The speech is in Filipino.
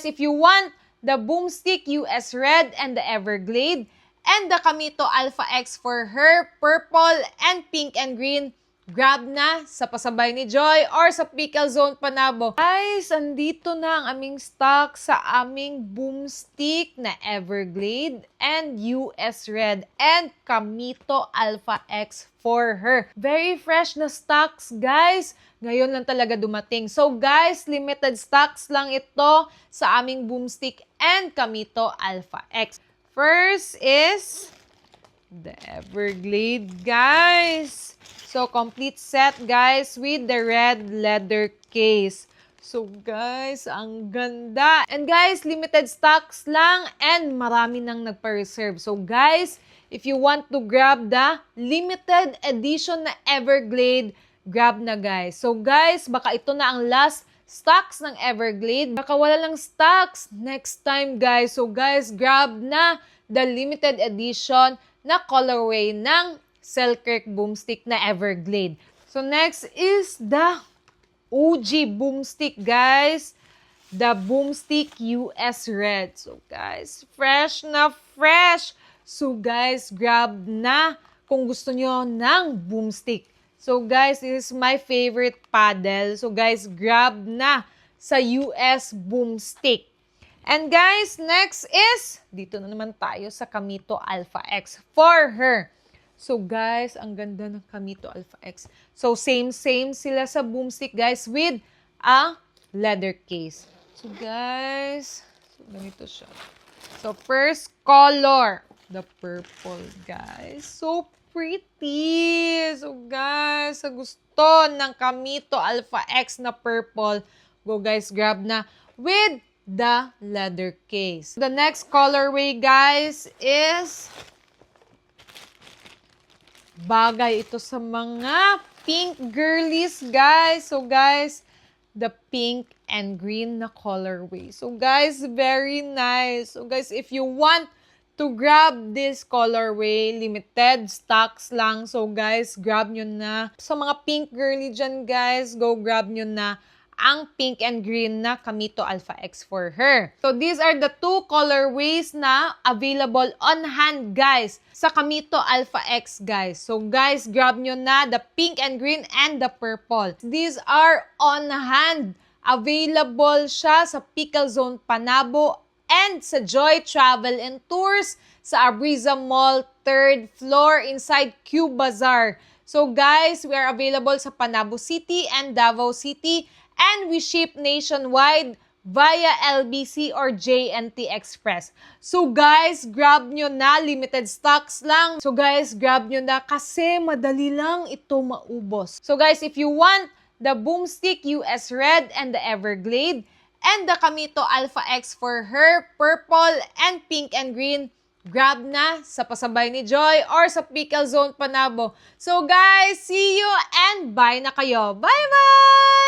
If you want the Boomstick US Red and the Everglade, and the Kamito Alpha X for her, purple and pink and green, grab na sa pasabay ni Joy or sa Pickle Zone Panabo. Guys, andito na ang aming stock sa aming Boomstick na Everglade and US Red and Kamito Alpha X for her. Very fresh na stocks, guys. Ngayon lang talaga dumating. So guys, limited stocks lang ito sa aming Boomstick and Kamito Alpha X. First is the Everglade, guys. So, complete set, guys, with the red leather case. So, guys, ang ganda. And guys, limited stocks lang and marami nang nagpa-reserve. So, guys, if you want to grab the limited edition na Everglade, grab na, guys. So, guys, baka ito na ang last stocks ng Everglade. Baka wala lang stocks next time, guys. So, guys, grab na the limited edition na colorway ng Selkirk Boomstick na Everglade. So, next is the OG Boomstick, guys. The Boomstick US Red. So, guys, fresh na fresh. So, guys, grab na kung gusto nyo ng Boomstick. So, guys, this is my favorite paddle. So, guys, grab na sa US Boomstick. And, guys, next is, dito na naman tayo sa Kamito Alpha X for her. So, guys, ang ganda ng Kamito Alpha X. So, same sila sa Boomstick, guys, with a leather case. So, guys, so, ganito siya. So, first color, the purple, guys. So, pretty. So, guys, sa gusto ng Kamito Alpha X na purple, go, guys, grab na with the leather case. The next colorway, guys, is bagay ito sa mga pink girlies, guys. So, guys, the pink and green na colorway. So, guys, very nice. So, guys, if you want to grab this colorway, limited stocks lang. So, guys, grab nyo na. Sa mga pink girly dyan, guys, go grab nyo na ang pink and green na Kamito Alpha X for her. So, these are the two colorways na available on hand, guys, sa Kamito Alpha X, guys. So, guys, grab nyo na the pink and green and the purple. These are on hand. Available siya sa Pickle Zone Panabo and sa Joy Travel and Tours sa Abriza Mall, 3rd floor inside Q Bazaar. So, guys, we are available sa Panabo City and Davao City. And we ship nationwide via LBC or JNT Express. So guys, grab nyo na. Limited stocks lang. So guys, grab nyo na kasi madali lang ito maubos. So guys, if you want the Boomstick US Red and the Everglade and the Kamito Alpha X for her, purple and pink and green, grab na sa pasabay ni Joy or sa Pickle Zone Panabo. So guys, see you and bye na kayo. Bye-bye!